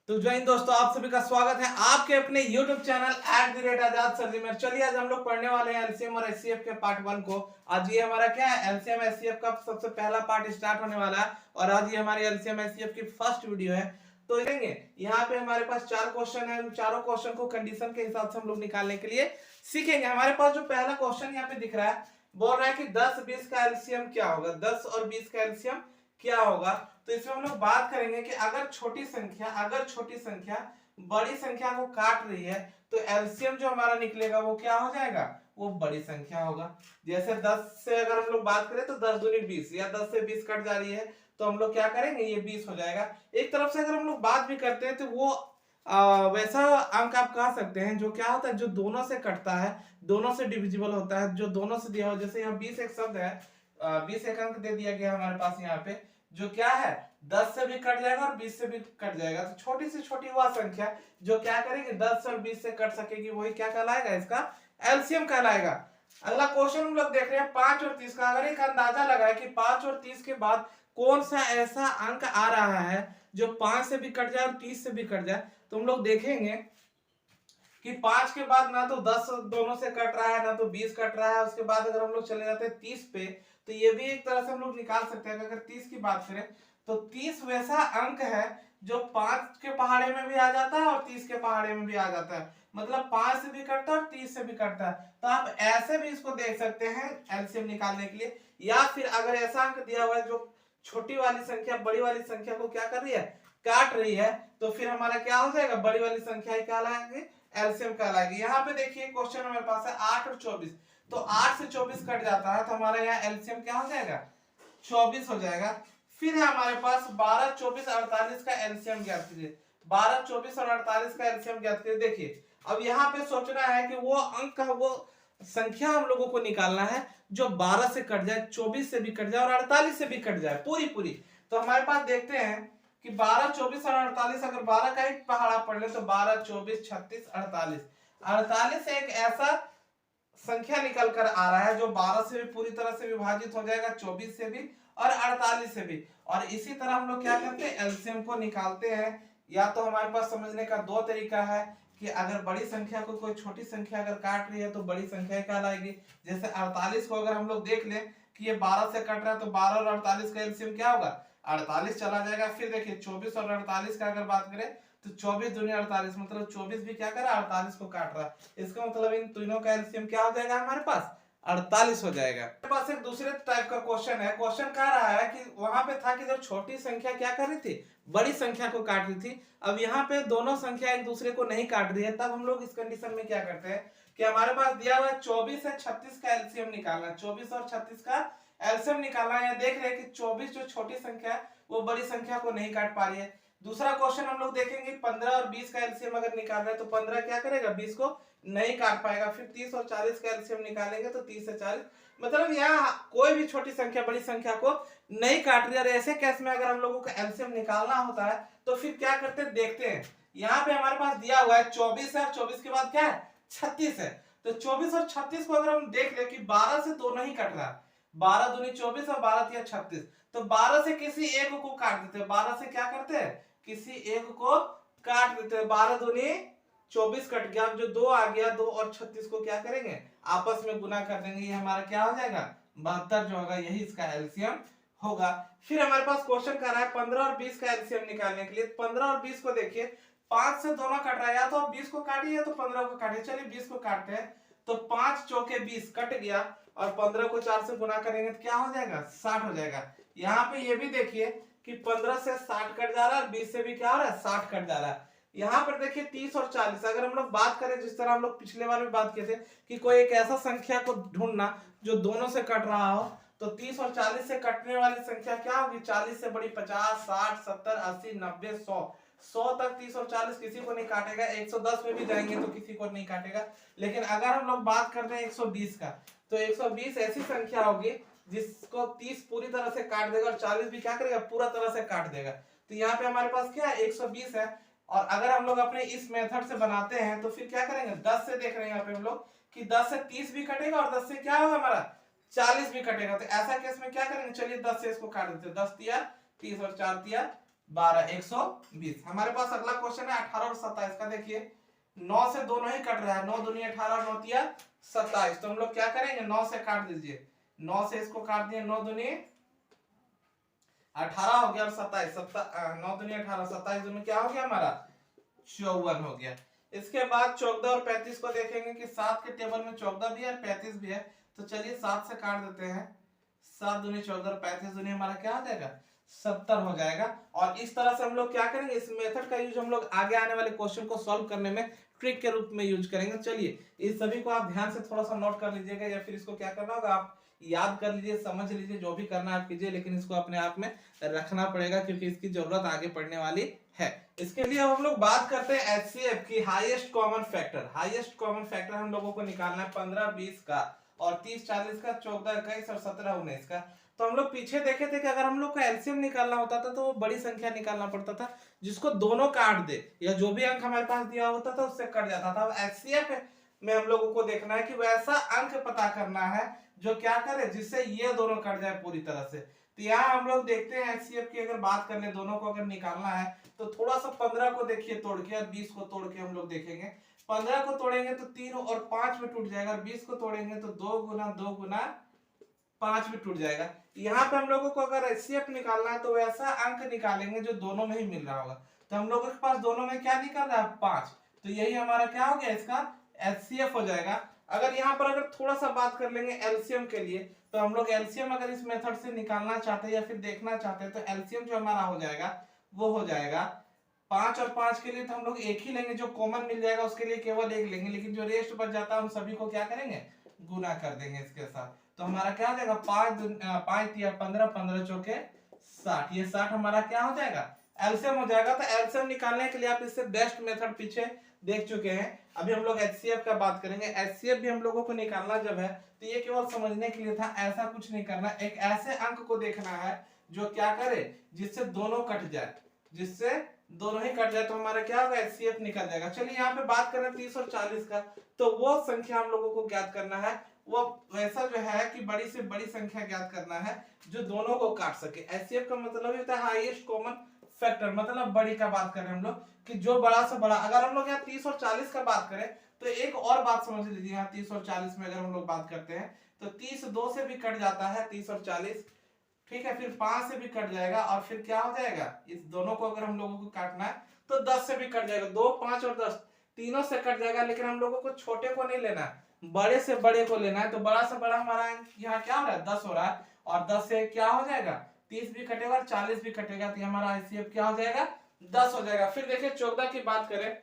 तो जय हिंद दोस्तों, आप सभी का स्वागत है आपके अपने YouTube चैनल @आजाद सर में। चलिए आज हम लोग पढ़ने वाले हैं एलसीएम और एचसीएफ के पार्ट 1 को। आज ये हमारा क्या है, एलसीएम एचसीएफ का सबसे पहला पार्ट स्टार्ट होने वाला है और आज ये हमारी एलसीएम एचसीएफ की फर्स्ट वीडियो है। तो देखेंगे यहाँ पे हमारे पास 4 क्वेश्चन है। चारों क्वेश्चन को कंडीशन के हिसाब से हम लोग निकालने के लिए सीखेंगे। हमारे पास जो पहला क्वेश्चन यहाँ पे दिख रहा है, बोल रहा है कि 10-20 का एलसीएम क्या होगा। 10 और 20 का एलसीएम क्या होगा। तो इसमें हम लोग बात करेंगे कि अगर छोटी संख्या बड़ी संख्या को काट रही है तो एलसीएम जो हमारा निकलेगा वो क्या हो जाएगा, वो बड़ी संख्या होगा। जैसे 10 से अगर हम लोग बात करें तो 10 दूनी 20, या 10 से 20 कट जा रही है तो हम लोग क्या करेंगे, ये 20 हो जाएगा। एक तरफ से अगर हम लोग बात भी करते हैं तो वो वैसा अंक आप कह सकते हैं जो क्या होता है, जो दोनों से कटता है, दोनों से डिविजिबल होता है, जो दोनों से दिया हो। जैसे यहाँ 20 एक शब्द है, 20 एक अंक दे दिया गया हमारे पास यहाँ पे, जो क्या है 10 से भी कट जाएगा और 20 से भी कट जाएगा। तो छोटी से छोटी वह संख्या जो क्या करेगी 10 और 20 से कट सकेगी, वही क्या कहलाएगा, इसका एलसीएम कहलाएगा। अगला क्वेश्चन हम लोग देख रहे हैं 5 और 30 का। अगर एक अंदाजा लगाए कि 5 और 30 के बाद कौन सा ऐसा अंक आ रहा है जो 5 से भी कट जाए और 30 से भी कट जाए, तो हम लोग देखेंगे कि 5 के बाद ना तो 10 दोनों से कट रहा है ना तो 20 कट रहा है। उसके बाद अगर हम लोग चले जाते हैं 30 पे, तो ये भी एक तरह से हम लोग निकाल सकते हैं। अगर 30 की बात करें तो 30 वैसा अंक है जो 5 के पहाड़े में भी आ जाता है और 30 के पहाड़े में भी आ जाता है। मतलब 5 से भी कटता है और 30 से भी कटता है। तो आप ऐसे भी इसको देख सकते हैं एलसीएम निकालने के लिए। या फिर अगर ऐसा अंक दिया हुआ है जो छोटी वाली संख्या बड़ी वाली संख्या को क्या कर रही है, काट रही है, तो फिर हमारा क्या हो जाएगा, बड़ी वाली संख्या ही कहलाएंगे, एलसीएम कहलाएगी। यहाँ पे देखिए क्वेश्चन हमारे पास है 8 और 24, तो 8 से 24 कट जाता है तो हमारा यहाँ एलसीएम क्या हो जाएगा, 24 हो जाएगा। फिर है हमारे पास 12, 24, 48 का एलसीएम ज्ञात कीजिए। 12, 24 और 48 का एलसीएम ज्ञात कीजिए। देखिए अब यहाँ पे सोचना है कि वो अंक का वो संख्या हम लोगों को निकालना है जो 12 से कट जाए, 24 से भी कट जाए और 48 से भी कट जाए पूरी पूरी। तो हमारे पास देखते हैं कि 12, 24 और 48, अगर 12 का ही पहाड़ा पढ़ ले तो 12, 24, 36, 48। 48 एक ऐसा संख्या निकल कर आ रहा है जो 12 से भी पूरी तरह से विभाजित हो जाएगा, 24 से भी और 48 से भी। और इसी तरह हम लोग क्या करते हैं, एलसीएम को निकालते हैं। या तो हमारे पास समझने का दो तरीका है कि अगर बड़ी संख्या को कोई छोटी संख्या अगर काट रही है तो बड़ी संख्या कहलाएगी। जैसे 48 को अगर हम लोग देख लें कि ये 12 से कट रहा है तो 12 और 48 का एलसीएम क्या होगा, 48 चला जाएगा। फिर देखिए 24 और 48 का अगर बात करें तो 24 दूनी 48, मतलब 24 भी क्या कर रहा है, 48 को काट रहा है। इसका मतलब इन तीनों का एलसीएम क्या हो जाएगा, हमारे पास 48 हो जाएगा। हमारे पास एक दूसरे टाइप का क्वेश्चन है। क्वेश्चन कह रहा है कि वहां पे था कि जब छोटी संख्या क्या कर रही थी, बड़ी संख्या को काट रही थी। अब यहाँ पे दोनों संख्या एक दूसरे को नहीं काट रही है, तब हम लोग इस कंडीशन में क्या करते हैं कि हमारे पास दिया हुआ है 24 से 36 का एलसीएम निकालना। 24 और 36 का एलसीएम निकालना। यहाँ देख रहे हैं कि 24 जो छोटी संख्या है वो बड़ी संख्या को नहीं काट पा रही है। दूसरा क्वेश्चन हम लोग देखेंगे 15 और 20 का एलसीएम अगर निकालना है तो 15 क्या करेगा, 20 को नहीं काट पाएगा। फिर 30 और 40 का एलसीएम निकालेंगे तो 30 से 40, मतलब यहाँ कोई भी छोटी संख्या बड़ी संख्या को नहीं काट रही है। और ऐसे केस में अगर हम लोगों को एलसीएम निकालना होता है तो फिर क्या करते हैं, देखते हैं। यहाँ पे हमारे पास दिया हुआ है 24 है, 24 के बाद क्या है, 36 है। तो 24 और 36 को अगर हम देख ले कि 12 से दोनों ही कट रहा है, 12 दूनी 24 और 12 तिया 36, तो 12 से किसी एक को काट देते हैं। 12 से क्या करते हैं, किसी एक को काट देते हैं। 12 दूनी 24 कट गया, अब जो 2 आ गया, 2 और 36 को क्या करेंगे, आपस में गुना कर देंगे। ये हमारा क्या हो जाएगा, 72 जो होगा, यही इसका एलसीएम होगा। फिर हमारे पास क्वेश्चन कर रहा है 15 और 20 का एलसीएम निकालने के लिए। 15 और 20 को देखिए, 5 से दोनों कट रहा है, या तो आप 20 को काटिए या तो 15 को काटिए। चलिए 20 को काटते हैं, तो 5 चौके 20 कट गया और 15 को 4 से गुना करेंगे तो क्या हो जाएगा, 60 हो जाएगा। यहाँ पे ये भी देखिए कि 15 से 60 कट जा रहा है और 20 से भी क्या हो रहा है, 60 कट जा रहा है। यहाँ पर देखिए 30 और 40, अगर हम लोग बात करें जिस तरह हम लोग पिछले बार में बात किए थे कि कोई एक ऐसा संख्या को ढूंढना जो दोनों से कट रहा हो, तो 30 और 40 से कटने वाली संख्या क्या होगी, 40 से बड़ी 50, 60, 70, 80, 90, 100। 100 तक 30 और 40 किसी को नहीं काटेगा। 110 में भी जाएंगे तो किसी को नहीं काटेगा। लेकिन अगर हम लोग बात करते हैं 120 का, तो 120 ऐसी संख्या होगी जिसको 30 पूरी तरह से काट देगा और 40 भी क्या करेगा, पूरा तरह से काट देगा। तो यहाँ पे हमारे पास क्या है, 120 है। और अगर हम लोग अपने इस मेथड से बनाते हैं तो फिर क्या करेंगे, 10 से देख रहे हैं यहाँ पे हम लोग कि 10 से 30 भी कटेगा और 10 से क्या होगा, हमारा 40 भी कटेगा। तो ऐसा केस में क्या करेंगे, चलिए 10 से इसको काट देते हैं। 10 तिया 30 और 4 तिया 12 120। हमारे पास अगला क्वेश्चन है 18 और 27 का। देखिए 9 से दोनों ही कट रहा है, 9 दूनी 18, 9 तिया 27। तो हम लोग क्या करेंगे, 9 से काट दीजिए, 9 से इसको काट दिए, 9 दूनी 18 हो गया और 27, 9 दूनी 18, 27 दूनी क्या हो गया हमारा 54 हो गया। इसके बाद 14 और 35 को देखेंगे कि 7 के टेबल में 14 भी है 35 भी है। तो चलिए 7 से काट देते हैं, 7 दूनी 14 और 35 दूनी हमारा क्या हो जाएगा 70 हो जाएगा। और इस तरह से हम लोग क्या करेंगे, इस मेथड का यूज हम लोग आगे आने वाले क्वेश्चन को सॉल्व करने में ट्रिक के रूप में यूज करेंगे। चलिए इस सभी को आप ध्यान से थोड़ा सा नोट कर लीजिएगा, या फिर इसको क्या करना होगा आप याद कर लीजिए, समझ लीजिए, जो भी करना आप कीजिए, लेकिन इसको अपने आप में रखना पड़ेगा क्योंकि इसकी जरूरत आगे पड़ने वाली है। इसके लिए हम लोग बात करते हैं एचसीएफ की, highest common factor. Highest common factor हम लोगों को निकालना है 15 20 का और 30 40 का, 14 21 और 17 19 का। तो हम लोग पीछे देखे थे कि अगर हम लोग को एलसीएम निकालना होता था तो वो बड़ी संख्या निकालना पड़ता था जिसको दोनों काट दे, या जो भी अंक हमारे पास दिया होता था उससे कट जाता था। अब एचसीएफ में हम लोगों को देखना है कि वैसा अंक पता करना है जो क्या करे, जिससे ये दोनों कट जाए पूरी तरह से। तो यहाँ हम लोग देखते हैं एचसीएफ की अगर बात कर ले, दोनों को अगर निकालना है तो थोड़ा सा 15 को देखिए तोड़ के और 20 को तोड़ के हम लोग देखेंगे। 15 को तोड़ेंगे तो 3 और 5 में टूट जाएगा, और 20 को तोड़ेंगे तो 2 गुना 2 गुना 5 में टूट जाएगा। यहाँ पे हम लोगों को अगर एचसीएफ निकालना है तो वैसा अंक निकालेंगे जो दोनों में ही मिल रहा होगा। तो हम लोगों के पास दोनों में क्या निकल रहा है 5, तो यही हमारा क्या हो गया इसका एचसीएफ हो जाएगा। अगर यहाँ पर अगर थोड़ा सा बात कर लेंगे एलसीएम के लिए, तो हम लोग एलसीएम अगर इस मेथड से निकालना चाहते हैं या फिर देखना चाहते हैं तो एलसीएम जो हमारा हो जाएगा वो हो जाएगा 5 और 5 के लिए तो हम लोग एक ही लेंगे, जो कॉमन मिल जाएगा उसके लिए केवल एक लेंगे, लेकिन जो रेस्ट बच जाता है हम सभी को क्या करेंगे गुना कर देंगे इसके साथ। तो हमारा क्या हो जाएगा 5 या 15, 15 चौके 60, ये 60 हमारा क्या हो जाएगा एलसीएम हो जाएगा। तो एलसीएम निकालने के लिए आप इससे बेस्ट मेथड पीछे देख चुके हैं। अभी हम लोग एचसीएफ का बात करेंगे। एचसीएफ भी हम लोगों को निकालना जब है तो ये केवल समझने के लिए था, ऐसा कुछ नहीं करना। एक ऐसे अंक को देखना है जो क्या करे जिससे दोनों कट जाए, जिससे दोनों ही कट जाए, तो हमारा क्या होगा एचसीएफ निकल जाएगा। चलिए यहाँ पे बात करें 30 और 40 का, तो वो संख्या हम लोगों को ज्ञात करना है, वो वैसा जो है कि बड़ी से बड़ी संख्या ज्ञात करना है जो दोनों को काट सके। एचसीएफ का मतलब होता है हाईएस्ट कॉमन फैक्टर, मतलब बड़ी का बात कर रहे हैं हम लोग कि जो बड़ा से बड़ा। अगर हम लोग यहाँ 30 और 40 का बात करें तो एक और बात समझ लीजिए, यहाँ 30 और 40 में अगर हम लोग बात करते हैं तो 30 2 से भी कट जाता है 30 और 40, ठीक है, फिर 5 से भी कट जाएगा, और फिर क्या हो जाएगा इस दोनों को अगर हम लोगों को काटना है तो 10 से भी कट जाएगा, 2 5 और 10 तीनों से कट जाएगा। लेकिन हम लोगों को छोटे को नहीं लेना है, बड़े से बड़े को लेना है। तो बड़ा से बड़ा हमारा यहाँ क्या हो रहा है 10 हो रहा है, और 10 से क्या हो जाएगा 30 भी कटेगा और 40 भी कटेगा, तो हमारा आईसीएफ क्या हो जाएगा 10 हो जाएगा। फिर देखिए 14 की बात करें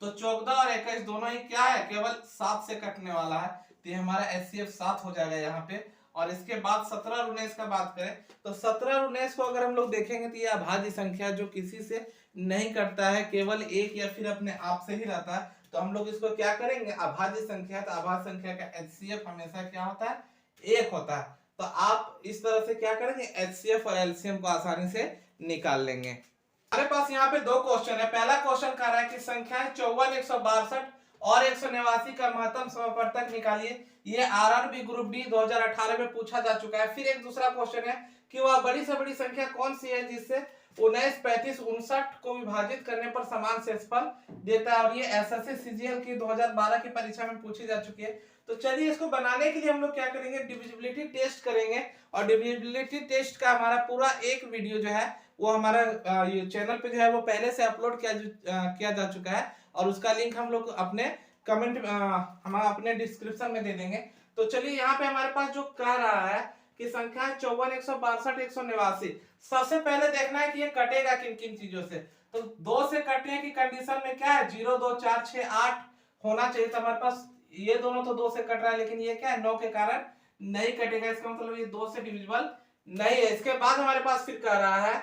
तो 14 और 21 दोनों ही क्या है केवल 7 से कटने वाला है, तो ये हमारा एचसीएफ 7 हो जाएगा यहाँ पे। और इसके बाद 17 और 19 का बात करें तो 17 और 19 को अगर हम लोग देखेंगे तो ये अभाज्य संख्या जो किसी से नहीं कटता है, केवल एक या फिर अपने आप से ही रहता है। तो हम लोग इसको क्या करेंगे अभाज्य संख्या, तो अभाज्य संख्या का एचसीएफ हमेशा क्या होता है 1 होता है। तो आप इस तरह से क्या करेंगे एचसीएफ और एलसीएम को आसानी से निकाल लेंगे। हमारे पास यहाँ पे दो क्वेश्चन है। पहला क्वेश्चन कह रहा है कि संख्याएं 54, 162 और 189 का महत्तम समवर्तक निकालिए। ये आरआरबी ग्रुप डी 2018 में पूछा जा चुका है। फिर एक दूसरा क्वेश्चन है कि वह बड़ी से बड़ी संख्या कौन सी है जिससे 19, 35, 59 को विभाजित करने पर समान शेषफल देता है, और ये एसएससी सीजीएल की 2012 की परीक्षा में पूछी जा चुकी है। तो चलिए इसको बनाने के लिए हम लोग क्या करेंगे डिविजिबिलिटी टेस्ट करेंगे, और डिविजिबिलिटी टेस्ट का हमारा पूरा एक वीडियो जो है वो हमारा ये चैनल पे जो है वो पहले से अपलोड किया जा चुका है, और उसका लिंक हम लोग अपने कमेंट हम अपने डिस्क्रिप्शन में दे देंगे। तो चलिए यहाँ पे हमारे पास जो कह रहा है कि संख्या 54, 162, 189, सबसे पहले देखना है कि ये कटेगा किन किन चीजों से। तो 2 से कटने की कंडीशन में क्या है 0 2 4 6 8 होना चाहिए। तो हमारे पास ये दोनों तो 2 से कट रहा है, लेकिन ये क्या है 9 के कारण नहीं कटेगा, इसका मतलब ये 2 से डिविजिबल नहीं है। इसके बाद हमारे पास फिर कह रहा है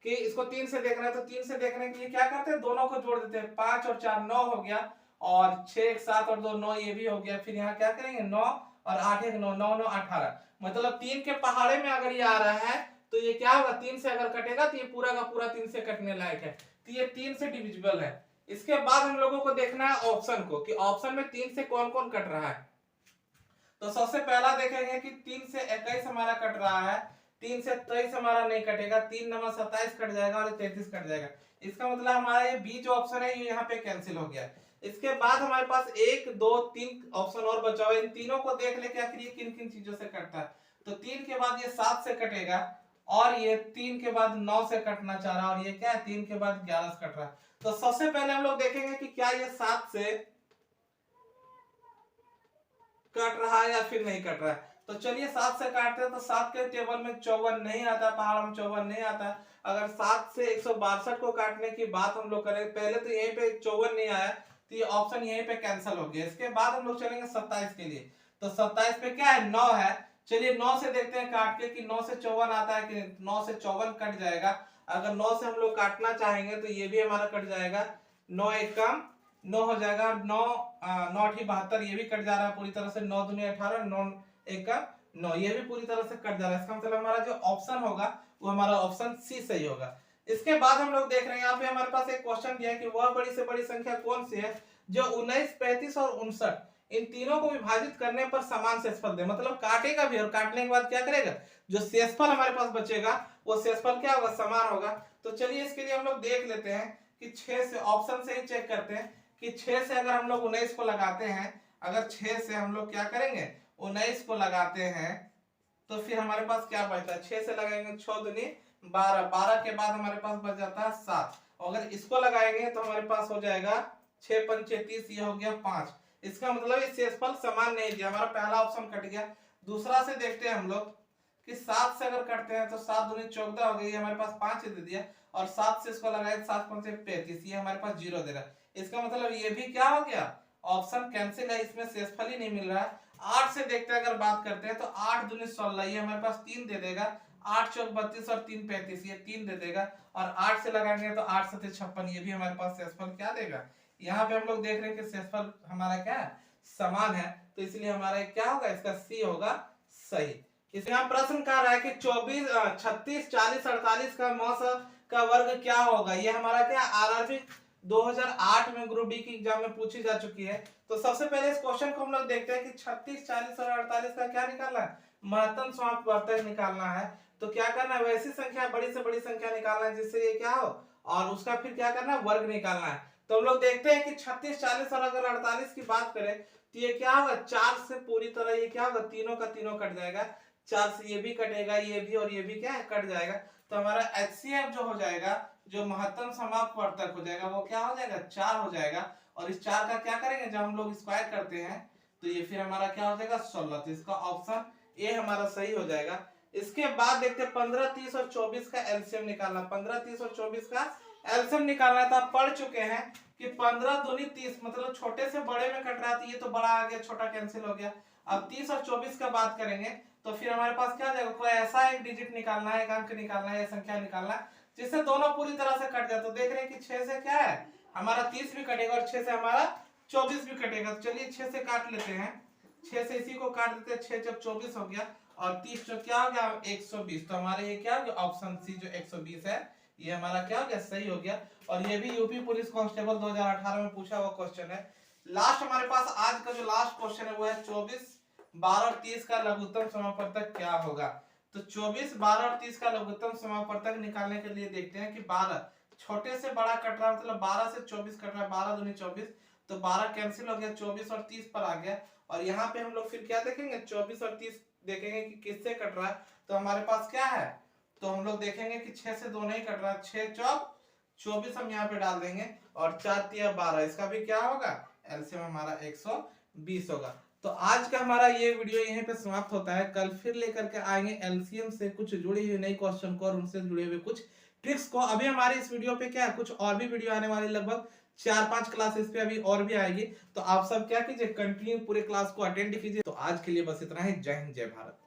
कि इसको 3 से देखना है, तो 3 से देखने के लिए क्या करते हैं दोनों को जोड़ देते हैं, 5 और 4 9 हो गया, और 6 7 और 2 9 ये भी हो गया। फिर यहाँ क्या करेंगे 9 और 8 1 9 9 9 18, मतलब 3 के पहाड़े में अगर ये आ रहा है तो ये क्या होगा 3 से अगर कटेगा तो ये पूरा का पूरा 3 से कटने लायक है, तो ये 3 से डिविजिबल है। इसके बाद हम लोगों को देखना है ऑप्शन को कि ऑप्शन में 3 से कौन कौन कट रहा है। तो सबसे पहला देखेंगे कि 3 से 21 हमारा कट रहा है, 3 से 23 हमारा नहीं कटेगा, 3 नंबर 27 कट जाएगा और 33 कट जाएगा। इसका मतलब हमारा ये बी जो ऑप्शन है ये यहाँ पे कैंसिल हो गया। इसके बाद हमारे पास 1 2 3 ऑप्शन और बचा हुआ है। इन तीनों को देख ले कि आखिर ये किन किन चीजों से कटता है। तो 3 के बाद ये 7 से कटेगा और ये 3 के बाद 9 से कटना चाह रहा है और ये क्या है 3 के बाद 11 से कट रहा है। तो सबसे पहले हम लोग देखेंगे कि क्या ये 7 से कट रहा है या फिर नहीं कट रहा है। तो चलिए 7 से काटते हैं। तो 7 के टेबल में 54 नहीं आता, पहाड़ में 54 नहीं आता। अगर 7 से 162 को काटने की बात हम लोग करें, पहले तो यहीं पे 54 नहीं आया तो ये ऑप्शन यहीं पे कैंसिल हो गया। इसके बाद हम लोग चलेंगे 27 के लिए। तो 27 पे क्या है 9 है। चलिए 9 से देखते हैं काट के कि 9 से 54 आता है कि 9 से 54 कट जाएगा। अगर 9 से हम लोग काटना चाहेंगे तो ये भी हमारा कट जाएगा। 9 एक कम 9 हो जाएगा। 9 9 72 ये भी कट जा रहा है पूरी तरह से। 9 दूनी 18 9 एक का 9 ये भी पूरी तरह से कट जा रहा है। इसका मतलब हमारा जो ऑप्शन होगा वो हमारा ऑप्शन सी सही होगा। इसके बाद हम लोग देख रहे हैं यहाँ पे हमारे पास एक क्वेश्चन दिया है कि वह बड़ी से बड़ी संख्या कौन सी है जो 19 35 और 59 इन तीनों को विभाजित करने पर समान शेषफल दे। मतलब काटेगा भी और काटने के बाद क्या करेगा, जो शेषफल हमारे पास बचेगा वो शेषफल क्या होगा, समान होगा। तो चलिए इसके लिए हम लोग देख लेते हैं कि 6 से ऑप्शन से ही चेक करते हैं कि 6 से अगर हम लोग 19 को लगाते हैं, अगर 6 से हम लोग क्या करेंगे 19 को लगाते हैं तो फिर हमारे पास क्या बचता है। 6 से लगाएंगे 6 दूनी 12, 12 के बाद हमारे पास बच जाता है 7। अगर इसको लगाएंगे तो हमारे पास हो जाएगा 6 पंचे 30, ये हो गया 5। इसका मतलब इस शेषफल समान नहीं दिया, हमारा पहला ऑप्शन कट गया। दूसरा से देखते हैं हम लोग कि 7 से अगर करते हैं तो 7 दूनी 14 हो गई, हमारे पास 5 दे दिया और 7 से इसको लगाए 7 पंचे 35, ये हमारे पास 0 दे रहा है। इसका मतलब ये भी क्या हो गया, ऑप्शन कैंसिल है, इसमें शेषफल ही नहीं मिल रहा है। 8 से देखते हैं अगर बात करते हैं तो 8 दूनी 16, ये हमारे पास 3 दे देगा। 8 चौक 32 और 3 35, ये 3 दे देगा। और 8 से लगाएंगे तो 8 7 56, ये भी हमारे पास शेषफल क्या देगा। यहाँ पे हम लोग देख रहे हैं कि शेषफल हमारा क्या है, समान है। तो इसलिए हमारा क्या होगा, इसका सी होगा सही। इसमें हम प्रश्न कर रहा है कि 24 36 40 48 का मौस का वर्ग क्या होगा। ये हमारा क्या आरआरबी 2008 में ग्रुप डी की एग्जाम में पूछी जा चुकी है। तो सबसे पहले इस क्वेश्चन को हम लोग देखते हैं कि 36 40 और 48 का क्या निकालना है, महत्तम समापवर्तक निकालना है। तो क्या करना है, वैसी संख्या बड़ी से बड़ी संख्या निकालना है जिससे ये क्या हो, और उसका फिर क्या करना है, वर्ग निकालना है। तो हम लोग देखते हैं कि 36 40 और अगर 48 की बात करें तो ये क्या होगा, 4 से पूरी तरह ये क्या होगा, तीनों का तीनों कट जाएगा। 4 से ये भी कटेगा, ये भी और ये भी क्या है, कट जाएगा। तो हमारा HCF जो हो जाएगा, जो महत्तम समापवर्तक हो जाएगा वो क्या हो जाएगा, 4 हो जाएगा। और इस 4 का क्या करेंगे, जब हम लोग स्क्वायर करते हैं तो ये फिर हमारा क्या हो जाएगा 16। तो इसका ऑप्शन ए हमारा सही हो जाएगा। इसके बाद देखते हैं 15 30 और 24 का एलसीएम निकालना। 15 30 और 24 का एलसीएम निकालना है। तो आप पढ़ चुके हैं कि 15 दूनी 30, मतलब छोटे से बड़े में कट रहा है तो ये तो बड़ा आ गया, छोटा कैंसिल हो गया। अब 30 और 24 का बात करेंगे तो फिर हमारे पास क्या जाएगा, कोई ऐसा एक डिजिट निकालना है, एक अंक निकालना है या संख्या निकालना है जिससे दोनों पूरी तरह से कट जाए। तो देख रहे हैं कि 6 से क्या है हमारा 30 भी कटेगा और 6 से हमारा 24 भी कटेगा। तो चलिए 6 से काट लेते हैं। 6 से इसी को काट देते हैं, 6 जब 24 हो गया और 30 जो क्या हो गया 120। तो हमारे ये क्या हो गया, ऑप्शन सी जो 120 है ये हमारा क्या हो गया, सही हो गया। और ये भी यूपी पुलिस कांस्टेबल 2018 में पूछा हुआ क्वेश्चन है। लास्ट हमारे पास आज का जो लास्ट क्वेश्चन है वो है 24 12 और 30 का लघुत्तम समापवर्तक क्या होगा। तो 24 12 और 30 का लघुत्तम समापवर्तक निकालने के लिए देखते हैं कि 12 छोटे से बड़ा कट रहा है, मतलब 12 से 24 कट रहा है, 12 दूनी 24, तो 12 कैंसिल हो गया, 24 और 30 पर आ गया। और यहाँ पे हम लोग फिर क्या देखेंगे, 24 और 30 देखेंगे कि किससे कट रहा है। तो हमारे पास क्या है, तो हम लोग देखेंगे कि 6 से 2 नहीं कट रहा है, 6 चौक 24 हम यहाँ पे डाल देंगे और 4 तिया 12, इसका भी क्या होगा, एलसीएम हमारा 120 होगा। तो आज का हमारा ये वीडियो यहीं पे समाप्त होता है। कल फिर लेकर के आएंगे एलसीएम से कुछ जुड़ी हुई नई क्वेश्चन को और उनसे जुड़े हुए कुछ ट्रिक्स को। अभी हमारे इस वीडियो पे क्या है, कुछ और भी वीडियो आने वाली, लगभग 4-5 क्लासेस पे अभी और भी आएगी। तो आप सब क्या कीजिए, कंटिन्यू पूरे क्लास को अटेंड कीजिए। तो आज के लिए बस इतना ही। जय हिंद जय भारत।